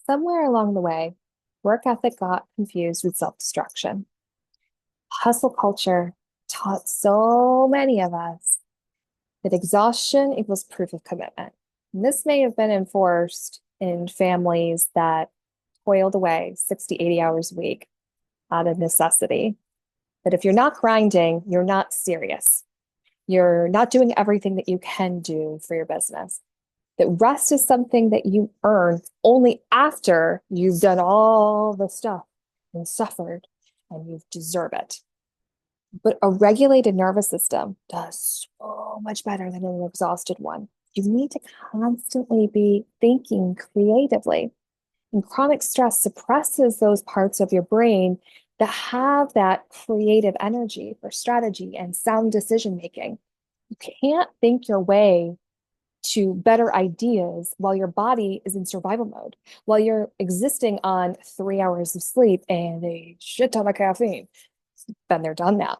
Somewhere along the way, work ethic got confused with self-destruction. Hustle culture taught so many of us that exhaustion equals proof of commitment. And this may have been enforced in families that toiled away 60, 80 hours a week out of necessity. That if you're not grinding, you're not serious. You're not doing everything that you can do for your business. That rest is something that you earn only after you've done all the stuff and suffered and you deserve it. But a regulated nervous system does so much better than an exhausted one. You need to constantly be thinking creatively. And chronic stress suppresses those parts of your brain that have that creative energy for strategy and sound decision making. You can't think your way to better ideas while your body is in survival mode, while you're existing on 3 hours of sleep and a shit ton of caffeine. Been there, done that.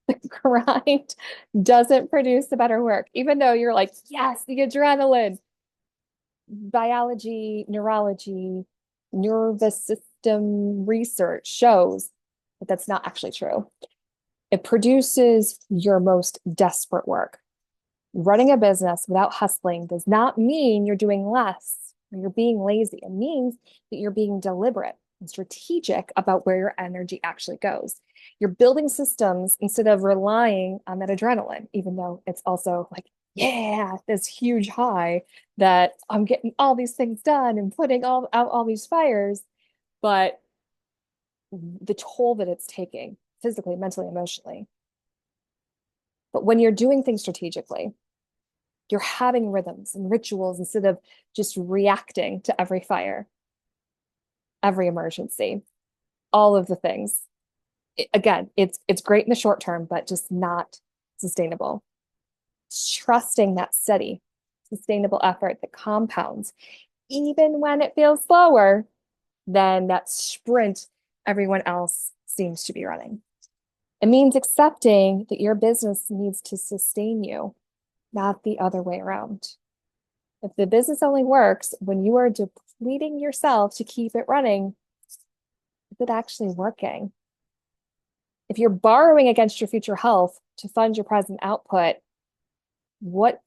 The grind doesn't produce the better work, even though you're like, yes, the adrenaline, biology, neurology, nervous system research shows that that's not actually true. It produces your most desperate work. Running a business without hustling does not mean you're doing less or you're being lazy. It means that you're being deliberate and strategic about where your energy actually goes. You're building systems instead of relying on that adrenaline, even though it's also like, yeah, this huge high that I'm getting all these things done and putting all out all these fires, but the toll that it's taking physically, mentally, emotionally. But when you're doing things strategically, you're having rhythms and rituals instead of just reacting to every fire, every emergency, all of the things. Again, it's great in the short term, but just not sustainable. Trusting that steady, sustainable effort that compounds, even when it feels slower than that sprint everyone else seems to be running. It means accepting that your business needs to sustain you, not the other way around. If the business only works when you are depleting yourself to keep it running, is it actually working? If you're borrowing against your future health to fund your present output, what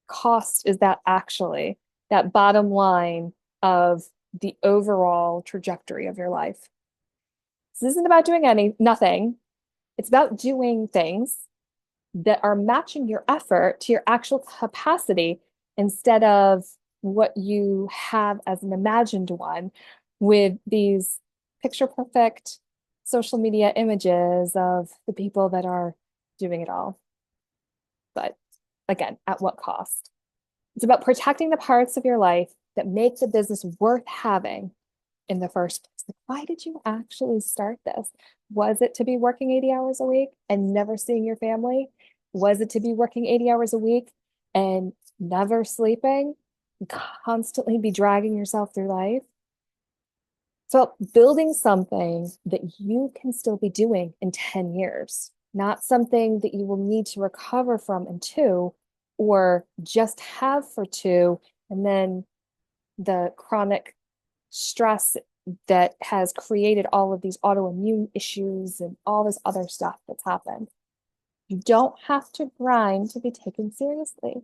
cost is that actually? That bottom line of the overall trajectory of your life. This isn't about doing nothing. It's about doing things that are matching your effort to your actual capacity instead of what you have as an imagined one with these picture perfect social media images of the people that are doing it all. But again, at what cost? It's about protecting the parts of your life that make the business worth having in the first place. Like, why did you actually start this? Was it to be working 80 hours a week and never seeing your family? Was it to be working 80 hours a week and never sleeping, and constantly be dragging yourself through life? So building something that you can still be doing in 10 years, not something that you will need to recover from in two or just have for two, and then the chronic stress that has created all of these autoimmune issues and all this other stuff that's happened. You don't have to grind to be taken seriously.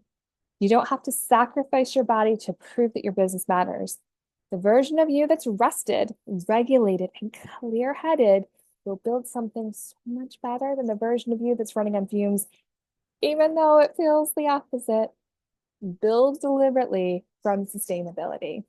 You don't have to sacrifice your body to prove that your business matters. The version of you that's rested, regulated, and clear-headed will build something so much better than the version of you that's running on fumes, even though it feels the opposite. Build deliberately from sustainability.